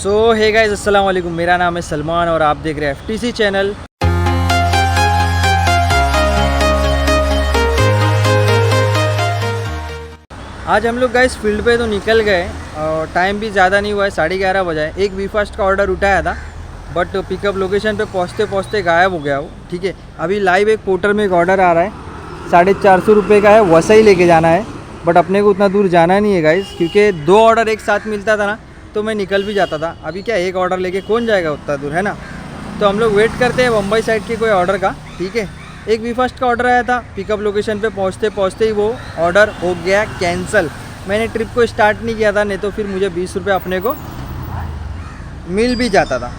सो hey guys, अस्सलाम वालेकुम। मेरा नाम है सलमान और आप देख रहे हैं FTC चैनल। आज हम लोग गाइस फील्ड पे तो निकल गए और टाइम भी ज़्यादा नहीं हुआ है, 11:30 बजा है। एक वी फास्ट का ऑर्डर उठाया था बट पिकअप लोकेशन पे पहुँचते पहुँचते गायब हो गया वो। ठीक है, अभी लाइव एक पोर्टर में एक ऑर्डर आ रहा है, 450 रुपये का है, वैसा ही लेके जाना है। बट अपने को उतना दूर जाना नहीं है गाइस, क्योंकि 2 ऑर्डर एक साथ मिलता था ना तो मैं निकल भी जाता था। अभी क्या एक ऑर्डर लेके कौन जाएगा उतना दूर, है ना। तो हम लोग वेट करते हैं मुंबई साइड के कोई ऑर्डर का। ठीक है, एक वी फास्ट का ऑर्डर आया था, पिकअप लोकेशन पे पहुंचते पहुंचते ही वो ऑर्डर हो गया कैंसिल। मैंने ट्रिप को स्टार्ट नहीं किया था, नहीं तो फिर मुझे 20 रुपये अपने को मिल भी जाता था।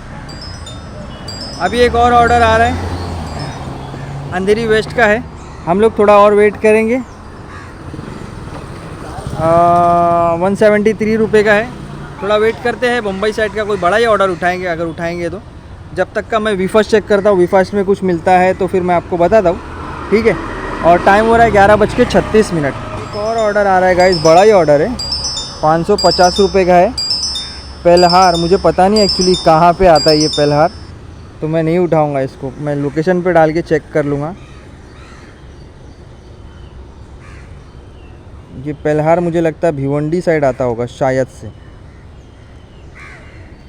अभी एक और ऑर्डर आ रहा है, अंधेरी वेस्ट का है। हम लोग थोड़ा और वेट करेंगे। 173 रुपये का है, थोड़ा वेट करते हैं। मुंबई साइड का कोई बड़ा ही ऑर्डर उठाएंगे, अगर उठाएंगे तो। जब तक का मैं वी फास्ट चेक करता हूँ, वी फास्ट में कुछ मिलता है तो फिर मैं आपको बताता हूँ। ठीक है, और टाइम हो रहा है 11:36। एक और ऑर्डर आ रहा है गाइस, बड़ा ही ऑर्डर है, 550 रुपये का है। पेलहार, मुझे पता नहीं एक्चुअली कहाँ पे आता है ये पेलहार, तो मैं नहीं उठाऊँगा इसको। मैं लोकेशन पे डाल के चेक कर लूँगा। ये पेलहार मुझे लगता है भिवंडी साइड आता होगा शायद से।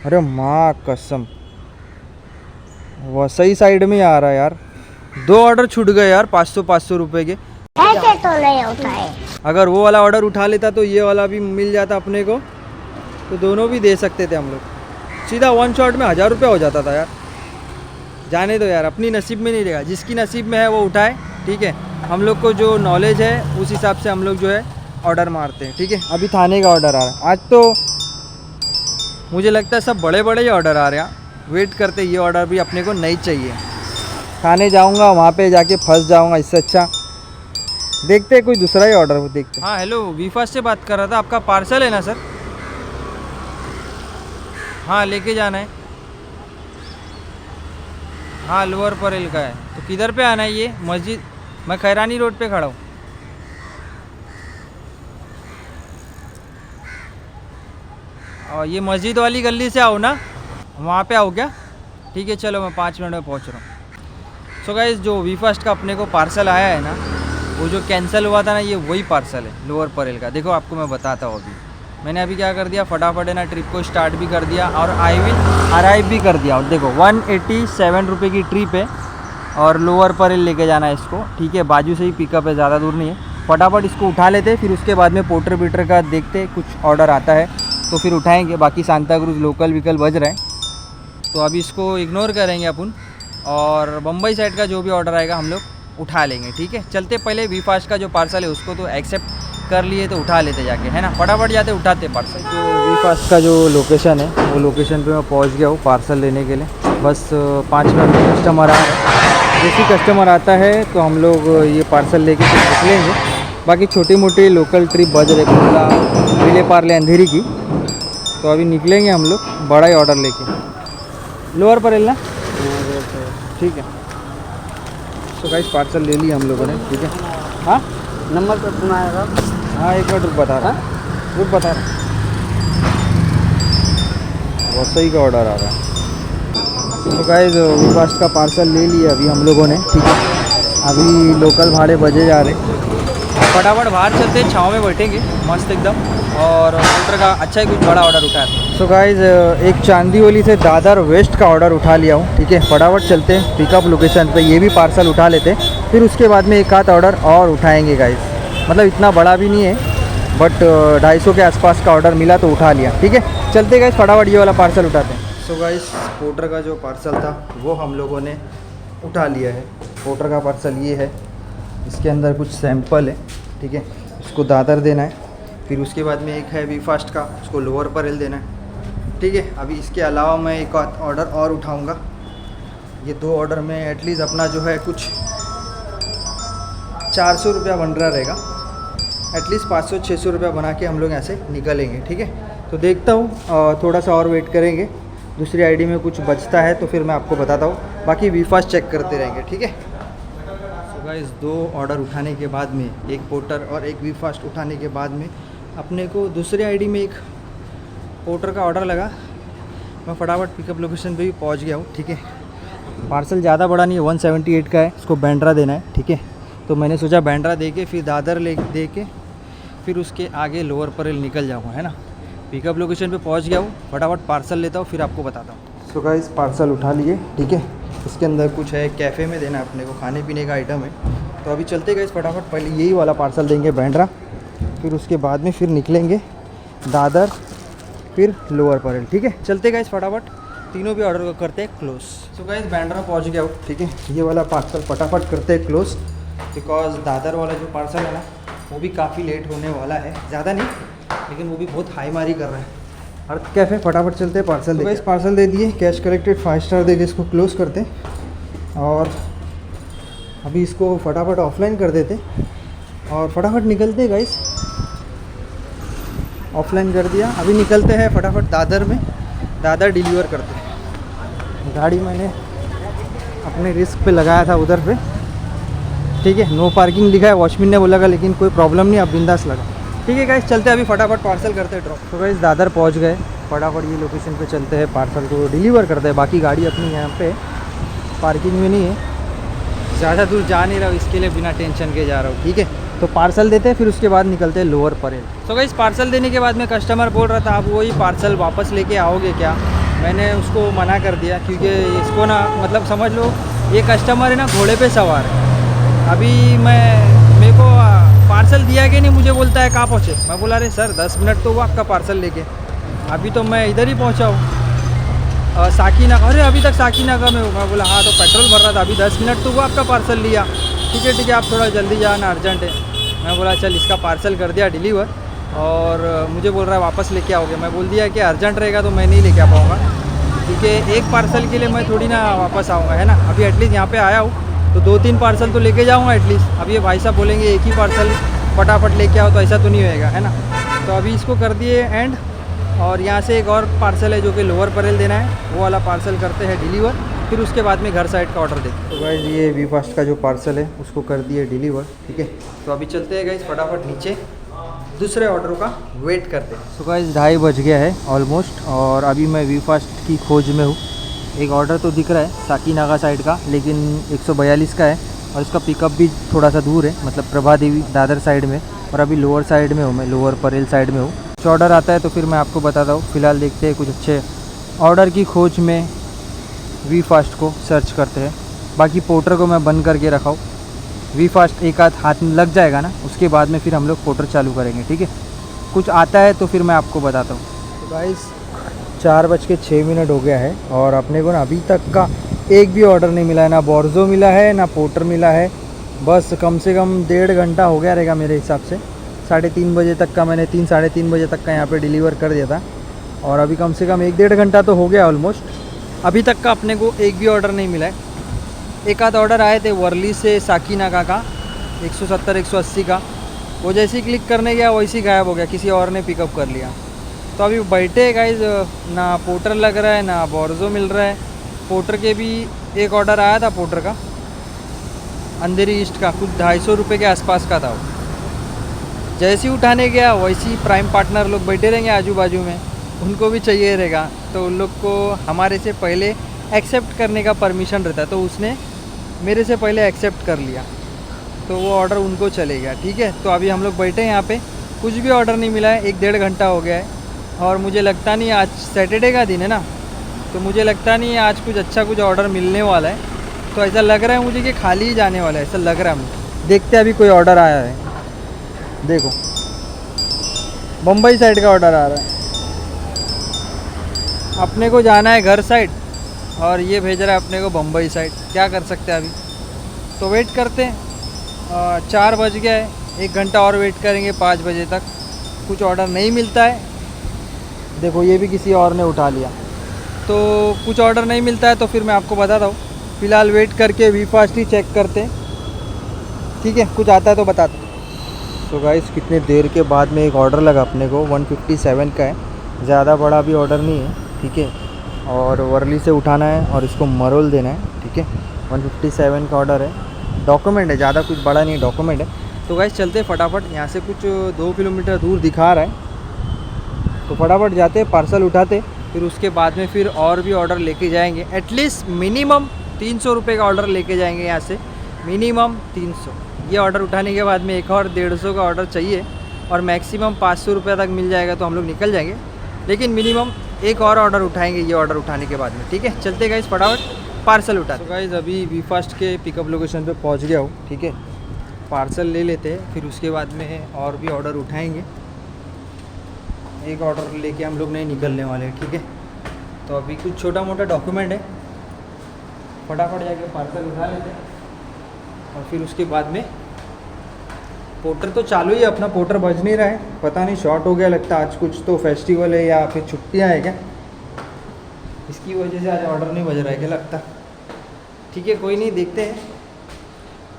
अरे माँ कसम, वसई साइड में आ रहा है यार। 2 ऑर्डर छूट गए यार, 500 रुपये के। ऐसे तो नहीं होता है। अगर वो वाला ऑर्डर उठा लेता तो ये वाला भी मिल जाता अपने को, तो दोनों भी दे सकते थे हम लोग। सीधा 1 शॉट में 1000 रुपये हो जाता था यार। जाने दो यार, अपनी नसीब में नहीं रहेगा, जिसकी नसीब में है वो उठाए। ठीक है, हम लोग को जो नॉलेज है उस हिसाब से हम लोग जो है ऑर्डर मारते हैं। ठीक है, अभी थाने का ऑर्डर आ रहा है। आज तो मुझे लगता है सब बड़े बड़े ही ऑर्डर आ रहे हैं। वेट करते, ये ऑर्डर भी अपने को नहीं चाहिए। थाने जाऊंगा, वहाँ पे जाके फंस जाऊंगा, इससे अच्छा देखते हैं कोई दूसरा ही ऑर्डर देखते हैं। हाँ हेलो, वी फास्ट से बात कर रहा था। आपका पार्सल है ना सर? हाँ, लेके जाना है। हाँ, लोअर परेल का है। तो किधर पे आना है ये मस्जिद? मैं खैरानी रोड पे खड़ा हूँ। और ये मस्जिद वाली गली से आओ ना, वहाँ पे आओ क्या? ठीक है चलो, मैं 5 मिनट में पहुँच रहा हूँ। सो गाइस, जो वी फास्ट का अपने को पार्सल आया है ना, वो जो कैंसिल हुआ था ना, ये वही पार्सल है लोअर परेल का। देखो आपको मैं बताता हूँ। अभी मैंने अभी क्या कर दिया, फटाफट है ना ट्रिप को स्टार्ट भी कर दिया और अराइव भी कर दिया। और देखो 187 रुपये की ट्रिप है और लोअर परेल लेके जाना है इसको। ठीक है, बाजू से ही पिकअप है, ज़्यादा दूर नहीं है। फटाफट इसको उठा लेते, फिर उसके बाद में पोर्टर बीटर का देखते, कुछ ऑर्डर आता है तो फिर उठाएंगे। बाकी सांता क्रूज लोकल व्हीकल बज रहे हैं, तो अभी इसको इग्नोर करेंगे अपन। और मुंबई साइड का जो भी ऑर्डर आएगा हम लोग उठा लेंगे। ठीक है, चलते। पहले वी फास्ट का जो पार्सल है उसको तो एक्सेप्ट कर लिए, तो उठा लेते जाके, है ना। फटाफट जाते उठाते पार्सल। जो वी फास्ट का जो लोकेशन है वो लोकेशन पे मैं पहुंच गया हूँ पार्सल लेने के लिए। बस 5 मिनट में कस्टमर आ रहा है। जैसे कस्टमर आता है तो हम लोग ये पार्सल लेके फिर निकलेंगे। बाकी छोटी मोटी लोकल ट्रिप बज रहे, कुल्ला विले पार्ले अंधेरी की, तो अभी निकलेंगे हम लोग बड़ा ही ऑर्डर लेके। लोअर परेल ना, ठीक है। तो गाइस पार्सल ले लिया हम लोगों ने। ठीक है, हाँ नंबर पे फोन आएगा। हाँ, 1 मिनट रुक, बता रहा, रुक बता रहा। वसई का ऑर्डर आ रहा है। तो गाइस वी फास्ट का पार्सल ले लिया अभी हम लोगों ने। ठीक है, अभी लोकल भाड़े बजे जा रहे। फटाफट बाहर चलते, छाँव में बैठेंगे मस्त एकदम। और ऑर्डर का अच्छा ही कुछ बड़ा ऑर्डर उठा है। सो गाइस, एक चांदीवली से दादर वेस्ट का ऑर्डर उठा लिया हूँ। ठीक है, फटाफट चलते हैं पिकअप लोकेशन पे, ये भी पार्सल उठा लेते, फिर उसके बाद में एक आध ऑर्डर और उठाएंगे गाइस। मतलब इतना बड़ा भी नहीं है, बट 250 के आसपास का ऑर्डर मिला तो उठा लिया। ठीक है, चलते गाइस, फटाफट ये वाला पार्सल उठाते हैं। सो गाइस, पोर्टर का जो पार्सल था वो हम लोगों ने उठा लिया है। पोर्टर का पार्सल ये है, इसके अंदर कुछ सैंपल है। ठीक है, इसको दादर देना है, फिर उसके बाद में एक है वी फास्ट का, उसको लोअर परेल देना है। ठीक है, अभी इसके अलावा मैं एक ऑर्डर और उठाऊंगा। ये 2 ऑर्डर में एटलीस्ट अपना जो है कुछ 400 रुपया बन रहा रहेगा। एटलीस्ट 500-600 रुपया बना के हम लोग ऐसे निकलेंगे। ठीक है, तो देखता हूँ, थोड़ा सा और वेट करेंगे। दूसरी आईडी में कुछ बचता है तो फिर मैं आपको बताता हूँ। बाकी वी फास्ट चेक करते रहेंगे। ठीक है। गाइस, 2 ऑर्डर उठाने के बाद में, एक पोर्टर और एक वी फास्ट उठाने के बाद में अपने को दूसरी आईडी में एक पोर्टर का ऑर्डर लगा मैं फटाफट पिकअप लोकेशन पे भी पहुंच गया हूँ, ठीक है। पार्सल ज़्यादा बड़ा नहीं है, 178 का है, इसको बांद्रा देना है, ठीक है। तो मैंने सोचा बांद्रा दे के फिर दादर ले दे के फिर उसके आगे लोअर परेल निकल जाऊँगा, है ना। पिकअप लोकेशन पे पहुंच गया हूँ, फटाफट पार्सल लेता हूँ फिर आपको बताता हूँ। सो गाइस पार्सल उठा लिए, ठीक है। इसके अंदर कुछ है, कैफ़े में देना है अपने को, खाने पीने का आइटम है। तो अभी चलते गाइस फटाफट, पहले यही वाला पार्सल देंगे बांद्रा, फिर उसके बाद में फिर निकलेंगे दादर फिर लोअर परेल, ठीक है। चलते गाइस फटाफट, तीनों भी ऑर्डर करते हैं क्लोज। सो गाइस बांद्रा पहुंच गया हूँ, ठीक है। ये वाला पार्सल फटाफट करते हैं क्लोज, बिकॉज दादर वाला जो पार्सल है ना वो भी काफ़ी लेट होने वाला है, ज़्यादा नहीं लेकिन वो भी बहुत हाई मारी कर रहा है। अर्थ कैफ़े फटाफट चलते हैं पार्सल। तो गाइस पार्सल दे दिए, कैश कलेक्टेड 5 स्टार दे के इसको क्लोज़ करते हैं और अभी इसको फटाफट ऑफलाइन कर देते और फटाफट निकलते गाइस। ऑफलाइन कर दिया, अभी निकलते हैं फटाफट दादर में, दादर डिलीवर करते हैं। गाड़ी मैंने अपने रिस्क पे लगाया था उधर पे, ठीक है। नो पार्किंग लिखा है, वॉचमैन ने बोला लेकिन कोई प्रॉब्लम नहीं, अब बिंदास लगा, ठीक है गाइस। चलते हैं अभी फटाफट पार्सल करते हैं ड्रॉप। तो गाइस दादर पहुंच गए, फटाफट ये लोकेशन पे चलते हैं, पार्सल को डिलीवर करते हैं। बाकी गाड़ी अपनी यहाँ पे पार्किंग में नहीं है, ज़्यादा दूर जा नहीं रहा हूँ, इसके लिए बिना टेंशन के जा रहा हूँ, ठीक है। तो पार्सल देते हैं फिर उसके बाद निकलते हैं लोअर परेल। तो गाइस पार्सल देने के बाद में कस्टमर बोल रहा था आप वही पार्सल वापस लेके आओगे क्या। मैंने उसको मना कर दिया क्योंकि इसको ना मतलब समझ लो ये कस्टमर है ना घोड़े पे सवार है। अभी मेरे को पार्सल दिया कि नहीं, मुझे बोलता है कहाँ पहुँचे। मैं बोला अरे सर 10 मिनट तो हुआ आपका पार्सल लेके, अभी तो मैं इधर ही पहुँचा हूँ साकीनागा। अरे अभी तक साकीनागा में हूँ। मैं बोला हाँ तो पेट्रोल भर रहा था, अभी 10 मिनट तो हुआ आपका पार्सल लिया। ठीक है आप थोड़ा जल्दी जाना, अर्जेंट है। मैं बोला चल इसका पार्सल कर दिया डिलीवर और मुझे बोल रहा है वापस लेके आओगे। मैं बोल दिया कि अर्जेंट रहेगा तो मैं नहीं लेके आ पाऊँगा, क्योंकि एक पार्सल के लिए मैं थोड़ी ना वापस आऊँगा, है ना। अभी एटलीस्ट यहाँ पे आया हूँ तो 2-3 पार्सल तो लेके जाऊँगा एटलीस्ट। अब ये भाई साहब बोलेंगे एक ही पार्सल फटाफट लेके आओ, तो ऐसा तो नहीं होएगा, है ना। तो अभी इसको कर दिए एंड, और यहाँ से एक और पार्सल है जो कि लोअर परेल देना है, वो वाला पार्सल करते हैं डिलीवर, फिर उसके बाद में घर साइड का ऑर्डर देते। तो गाइस ये वी फास्ट का जो पार्सल है उसको कर दिए डिलीवर, ठीक है। तो अभी चलते हैं गाइस फटाफट नीचे, दूसरे ऑर्डर का वेट करते हैं। तो गाइस 2:30 बज गया है ऑलमोस्ट, और अभी मैं वी फास्ट की खोज में हूँ। एक ऑर्डर तो दिख रहा है साकीनागा साइड का, लेकिन 142 का है और इसका पिकअप भी थोड़ा सा दूर है, मतलब प्रभा देवी दादर साइड में, और अभी लोअर साइड में हूँ मैं, लोअर परेल साइड में हूँ। कुछ ऑर्डर आता है तो फिर मैं आपको बताता हूँ। फिलहाल देखते हैं कुछ अच्छे ऑर्डर की खोज में वी फास्ट को सर्च करते हैं। बाकी पोर्टर को मैं बंद करके रखा हूँ, वी फास्ट एक आध हाथ में लग जाएगा ना, उसके बाद में फिर हम लोग पोर्टर चालू करेंगे, ठीक है। कुछ आता है तो फिर मैं आपको बताता हूँ। तो गाइस 4:06 हो गया है और अपने को ना अभी तक का एक भी ऑर्डर नहीं मिला है, ना बोर्जो मिला है ना पोर्टर मिला है। बस कम से कम 1.5 घंटा हो गया रहेगा मेरे हिसाब से। 3:30 बजे तक का मैंने 3-3:30 बजे तक का यहाँ पे डिलीवर कर दिया था, और अभी कम से कम 1-1.5 घंटा तो हो गया ऑलमोस्ट। अभी तक का अपने को एक भी ऑर्डर नहीं मिला है। एक आध ऑर्डर आए थे वर्ली से साकीनागा का 170-180 का, वो जैसे ही क्लिक करने गया वैसे ही गायब हो गया, किसी और ने पिकअप कर लिया। तो अभी बैठे गाइज, ना पोर्टर लग रहा है ना बोर्जो मिल रहा है। पोर्टर के भी एक ऑर्डर आया था पोर्टर का, अंधेरी ईस्ट का, कुछ 250 रुपये के आसपास का था वो। जैसे ही उठाने गया वैसे ही प्राइम पार्टनर लोग बैठे रहेंगे आजू बाजू में, उनको भी चाहिए रहेगा, तो उन लोग को हमारे से पहले एक्सेप्ट करने का परमिशन रहता है, तो उसने मेरे से पहले एक्सेप्ट कर लिया, तो वो ऑर्डर उनको चले गया, ठीक है। तो अभी हम लोग बैठे हैं यहाँ पे, कुछ भी ऑर्डर नहीं मिला है, 1-1.5 घंटा हो गया है। और मुझे लगता नहीं, आज सैटरडे का दिन है ना, तो मुझे लगता नहीं आज कुछ अच्छा कुछ ऑर्डर मिलने वाला है। तो ऐसा लग रहा है मुझे कि खाली ही जाने वाला है, ऐसा लग रहा है मुझे। देखते हैं अभी कोई ऑर्डर आया है, देखो बम्बई साइड का ऑर्डर आ रहा है। अपने को जाना है घर साइड और ये भेज रहा है अपने को बम्बई साइड, क्या कर सकते हैं अभी। तो वेट करते हैं, 4 बज गया है, 1 घंटा और वेट करेंगे 5 बजे तक। कुछ ऑर्डर नहीं मिलता है, देखो ये भी किसी और ने उठा लिया। तो कुछ ऑर्डर नहीं मिलता है तो फिर मैं आपको बताता हूँ। फ़िलहाल वेट करके वी फास्ट ही चेक करते हैं, ठीक है। कुछ आता है तो बताते हैं। तो गाइस कितने देर के बाद में एक ऑर्डर लगा अपने को, 157 का है, ज़्यादा बड़ा भी ऑर्डर नहीं है, ठीक है। और वर्ली से उठाना है और इसको मरोल देना है, ठीक है। 157 का ऑर्डर है, डॉक्यूमेंट है, ज़्यादा कुछ बड़ा नहीं है, डॉक्यूमेंट है। तो गाइस चलते फटाफट, यहाँ से कुछ 2 किलोमीटर दूर दिखा रहा है, तो फटाफट जाते पार्सल उठाते फिर उसके बाद में फिर और भी ऑर्डर लेके जाएंगे। एटलीस्ट मिनिमम 300 रुपये का ऑर्डर लेके जाएंगे यहाँ से, मिनिमम 300। ये ऑर्डर उठाने के बाद में एक और 150 का ऑर्डर चाहिए और मैक्सिमम 500 रुपये तक मिल जाएगा तो हम लोग निकल जाएंगे। लेकिन मिनिमम एक और ऑर्डर उठाएंगे ये ऑर्डर उठाने के बाद में, ठीक है। चलते गाइस फटाफट पार्सल उठा। तो गाइस अभी वी फास्ट के पिकअप लोकेशन पे पहुंच गया हूँ, ठीक है। पार्सल ले लेते हैं, फिर उसके बाद में और भी ऑर्डर उठाएंगे। एक ऑर्डर लेके हम लोग नहीं निकलने वाले, ठीक है। तो अभी कुछ छोटा मोटा डॉक्यूमेंट है, फटाफट जाके पार्सल उठा लेते हैं और फिर उसके बाद में पोर्टर तो चालू ही है अपना, पोर्टर बज नहीं रहा है, पता नहीं शॉर्ट हो गया लगता है। आज कुछ तो फेस्टिवल है या फिर छुट्टियां है क्या, इसकी वजह से आज ऑर्डर नहीं बज रहा है क्या लगता। ठीक है कोई नहीं, देखते हैं,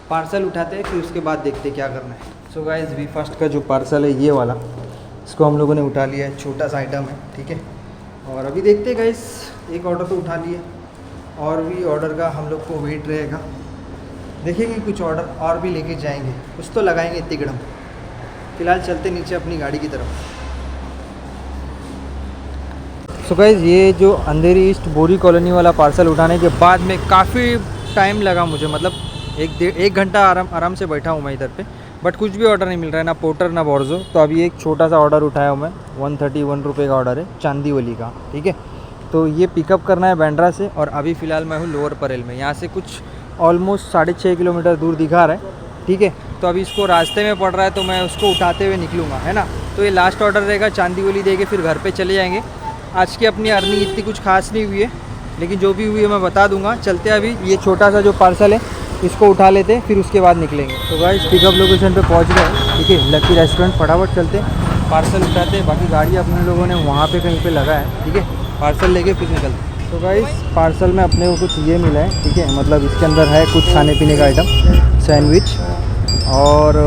पार्सल उठाते हैं फिर उसके बाद देखते हैं क्या करना है। सो गाइस वी फास्ट का जो पार्सल है ये वाला, इसको हम लोगों ने उठा लिया है, छोटा सा आइटम है, ठीक है। और अभी देखते हैं गाइस, एक ऑर्डर तो उठा लिए, और भी ऑर्डर का हम लोग को वेट रहेगा। देखेंगे कुछ ऑर्डर और भी लेके जाएंगे, कुछ तो लगाएंगे तिगड़म। फिलहाल चलते नीचे अपनी गाड़ी की तरफ। सो गाइस ये जो अंधेरी ईस्ट बोरी कॉलोनी वाला पार्सल उठाने के बाद में काफ़ी टाइम लगा मुझे, मतलब एक घंटा आराम से बैठा हूँ मैं इधर पे, बट कुछ भी ऑर्डर नहीं मिल रहा है, ना पोर्टर ना बोर्जो। तो अभी एक छोटा सा ऑर्डर उठाया हूँ मैं, 131 रुपये का ऑर्डर है, चांदीवली का, ठीक है। तो ये पिकअप करना है बांद्रा से, और अभी फ़िलहाल मैं हूँ लोअर परेल में, यहाँ से कुछ ऑलमोस्ट 6.5 किलोमीटर दूर दिखा रहा है, ठीक है। तो अभी इसको रास्ते में पड़ रहा है तो मैं उसको उठाते हुए निकलूँगा, है ना। तो ये लास्ट ऑर्डर रहेगा, चांदीवली दे के फिर घर पे चले जाएंगे। आज की अपनी अर्निंग इतनी कुछ खास नहीं हुई है, लेकिन जो भी हुई है मैं बता दूंगा। चलते हैं अभी, ये छोटा सा जो पार्सल है इसको उठा लेते हैं, फिर उसके बाद निकलेंगे। तो गाइस पिकअप लोकेशन पे पहुंच गए, ठीक है, लकी रेस्टोरेंट। फटाफट चलते हैं, पार्सल उठाते हैं, बाकी गाड़ी अपने लोगों ने वहाँ पे कहीं पे लगा है, ठीक है। पार्सल लेके फिर निकलते हैं। तो गाइस पार्सल में अपने को कुछ ये मिला है, ठीक है, मतलब इसके अंदर है कुछ खाने पीने का आइटम, सैंडविच, और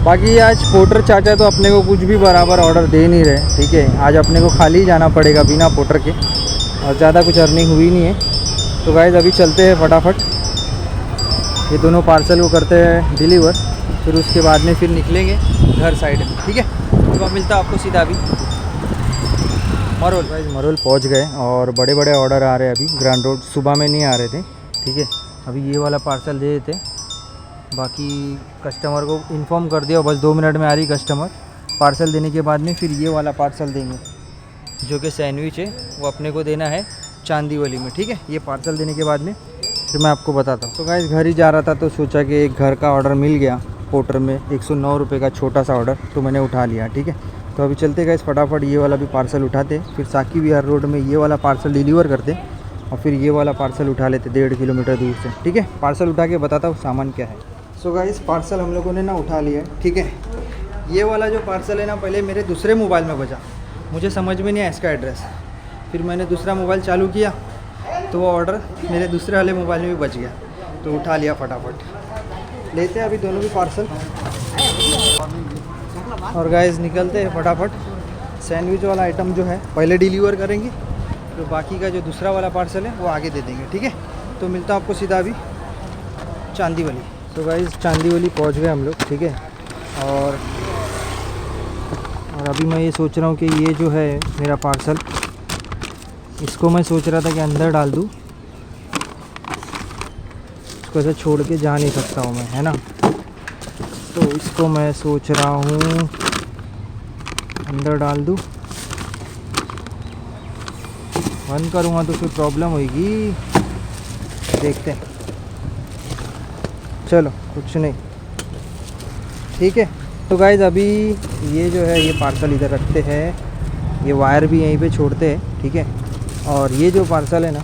बाकी आज पोर्टर चाचा तो अपने को कुछ भी बराबर ऑर्डर दे नहीं रहे, ठीक है। आज अपने को खाली ही जाना पड़ेगा बिना पोर्टर के, और ज़्यादा कुछ अर्निंग हुई नहीं है। तो गाइस अभी चलते हैं फटाफट, ये दोनों पार्सल को करते हैं डिलीवर, फिर उसके बाद में फिर निकलेंगे घर साइड में, ठीक है। तो मिलता आपको सीधा अभी मरोल। गाइस मरोल पहुंच गए, और बड़े बड़े ऑर्डर आ रहे हैं अभी, ग्रांड रोड सुबह में नहीं आ रहे थे, ठीक है। अभी ये वाला पार्सल दे देते, बाकी कस्टमर को इन्फॉर्म कर दिया, बस 2 मिनट में आ रही कस्टमर। पार्सल देने के बाद में फिर ये वाला पार्सल देंगे, जो कि सैंडविच है, वो अपने को देना है चांदीवली में, ठीक है। ये पार्सल देने के बाद में फिर मैं आपको बताता हूँ। तो गाइस घर ही जा रहा था तो सोचा कि एक घर का ऑर्डर मिल गया पोर्टर में, 109 रुपये का छोटा सा ऑर्डर, तो मैंने उठा लिया, ठीक है। तो अभी चलते गाइस फटाफट, ये वाला भी पार्सल उठाते, फिर साकी विहार रोड में ये वाला पार्सल डिलीवर करते, और फिर ये वाला पार्सल उठा लेते 1.5 किलोमीटर दूर से, ठीक है। पार्सल उठा के बताता हूँ सामान क्या है। सो गाइस पार्सल हम लोगों ने ना उठा लिया है, ठीक है। ये वाला जो पार्सल है ना, पहले मेरे दूसरे मोबाइल में बजा, मुझे समझ में नहीं आया इसका एड्रेस, फिर मैंने दूसरा मोबाइल चालू किया तो वो ऑर्डर मेरे दूसरे वाले मोबाइल में भी बच गया, तो उठा लिया फटाफट। लेते हैं अभी दोनों भी पार्सल, और गाइस निकलते हैं फटाफट। सैंडविच वाला आइटम जो है पहले डिलीवर करेंगे, तो बाकी का जो दूसरा वाला पार्सल है वो आगे दे देंगे, ठीक है। तो मिलता हूँ आपको सीधा अभी चांदीवली। तो गाइस चांदीवली पहुँच गए हम लोग, ठीक है। और अभी मैं ये सोच रहा हूँ कि ये जो है मेरा पार्सल, इसको मैं सोच रहा था कि अंदर डाल दूँ, इसको ऐसे छोड़ के जा नहीं सकता हूँ मैं, है ना। तो इसको मैं सोच रहा हूँ अंदर डाल दूँ, बंद करूँगा तो फिर प्रॉब्लम होगी, देखते हैं। चलो कुछ नहीं, ठीक है। तो गाइज अभी ये जो है ये पार्सल इधर रखते हैं, ये वायर भी यहीं पे छोड़ते हैं, ठीक है। और ये जो पार्सल है ना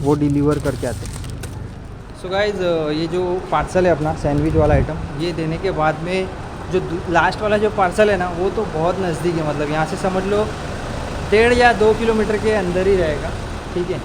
वो डिलीवर करके आते हैं। सो गाइज ये जो पार्सल है अपना सैंडविच वाला आइटम, ये देने के बाद में जो लास्ट वाला जो पार्सल है ना वो तो बहुत नज़दीक है, मतलब यहाँ से समझ लो 1.5 या 2 किलोमीटर के अंदर ही रहेगा, ठीक है।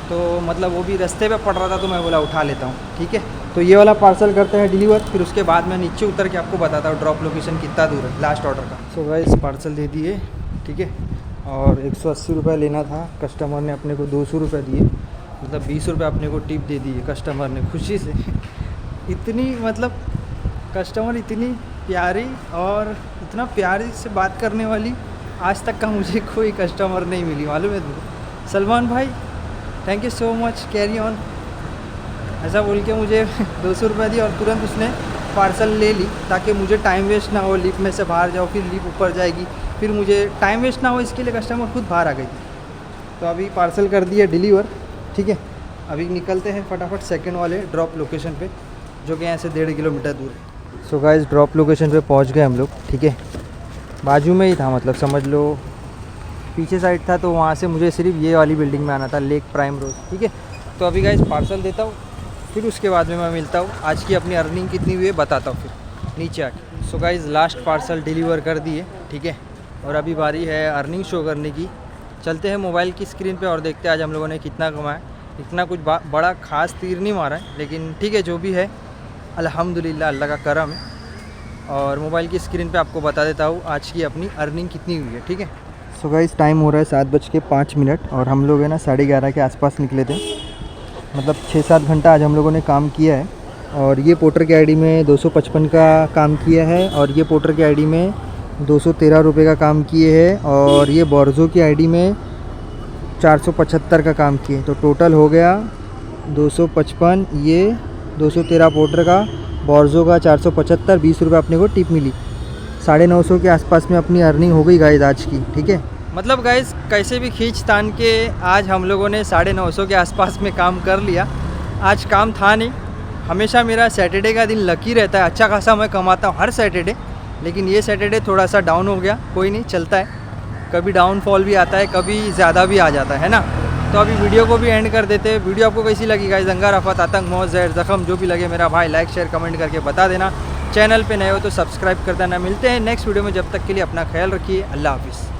तो मतलब वो भी रास्ते पे पड़ रहा था तो मैं बोला उठा लेता हूँ, ठीक है। तो ये वाला पार्सल करते हैं डिलीवर, फिर उसके बाद मैं नीचे उतर के आपको बताता हूँ ड्रॉप लोकेशन कितना दूर है लास्ट ऑर्डर का। सो गाइस पार्सल दे दिए, ठीक है। और 180 रुपये लेना था, कस्टमर ने अपने को 200 रुपये दिए, मतलब 20 रुपये अपने को टिप दे दिए कस्टमर ने खुशी से। इतनी मतलब कस्टमर इतनी प्यारी और इतना प्यारी से बात करने वाली आज तक का मुझे कोई कस्टमर नहीं मिली, मालूम है तुमको। सलमान भाई thank you so much, carry on, ऐसा बोल के मुझे 200 रुपये दी और तुरंत उसने पार्सल ले ली, ताकि मुझे टाइम वेस्ट ना हो, लिफ्ट में से बाहर जाओ फिर लिफ्ट ऊपर जाएगी, फिर मुझे टाइम वेस्ट ना हो, इसके लिए कस्टमर खुद बाहर आ गई थी। तो अभी पार्सल कर दिया डिलीवर, ठीक है। अभी निकलते हैं फटाफट सेकंड वाले ड्रॉप लोकेशन पे, जो कि यहाँ से 1.5 किलोमीटर दूर है। सो गाइस ड्रॉप लोकेशन पे पहुँच गए हम लोग, ठीक है। बाजू में ही था, मतलब समझ लो पीछे साइड था, तो वहाँ से मुझे सिर्फ ये वाली बिल्डिंग में आना था, लेक प्राइम रोड, ठीक है। तो अभी गाइस पार्सल देता हूँ, फिर उसके बाद में मैं मिलता हूँ, आज की अपनी अर्निंग कितनी हुई है बताता हूँ फिर नीचे आके। So guys last parcel deliver कर दिए, ठीक है। और अभी बारी है अर्निंग शो करने की। चलते हैं मोबाइल की स्क्रीन पे और देखते हैं आज हम लोगों ने कितना कमाया। इतना कुछ बड़ा खास तीर नहीं मारा है, लेकिन ठीक है, जो भी है अल्हम्दुलिल्लाह, अल्लाह का करम है। और मोबाइल की स्क्रीन पे आपको बता देता हूँ आज की अपनी अर्निंग कितनी हुई है, ठीक है। सो गाइस टाइम हो रहा है 7:05 और हम लोग है ना 11:30 के आसपास निकले थे, मतलब 6-7 घंटा आज हम लोगों ने काम किया है। और ये पोर्टर की आईडी में 255 का काम किया है, और ये पोर्टर की आईडी में 213 रुपये का काम किए हैं, और ये बोर्जो की आईडी में 475 का काम किए। तो टोटल हो गया 255, ये 213 पोर्टर का, बोर्जो का 475, 20 रुपये अपने को टिप मिली। 950 के आसपास में अपनी अर्निंग हो गई गाइस आज की, ठीक है। मतलब गाइस कैसे भी खींच तान के आज हम लोगों ने 950 के आसपास में काम कर लिया। आज काम था नहीं, हमेशा मेरा सैटरडे का दिन लकी रहता है, अच्छा खासा मैं कमाता हूँ हर सैटरडे, लेकिन ये सैटरडे थोड़ा सा डाउन हो गया, कोई नहीं, चलता है, कभी डाउनफॉल भी आता है, कभी ज़्यादा भी आ जाता है ना। तो अभी वीडियो को भी एंड कर देते हैं। वीडियो आपको कैसी लगी गाइस? दंगा रफत आतंक मौत जहर ज़ख्म जो भी लगे मेरा भाई लाइक शेयर कमेंट करके बता देना। चैनल पे नए हो तो सब्सक्राइब कर देना। मिलते हैं नेक्स्ट वीडियो में, जब तक के लिए अपना ख्याल रखिए, अल्लाह हाफिज़।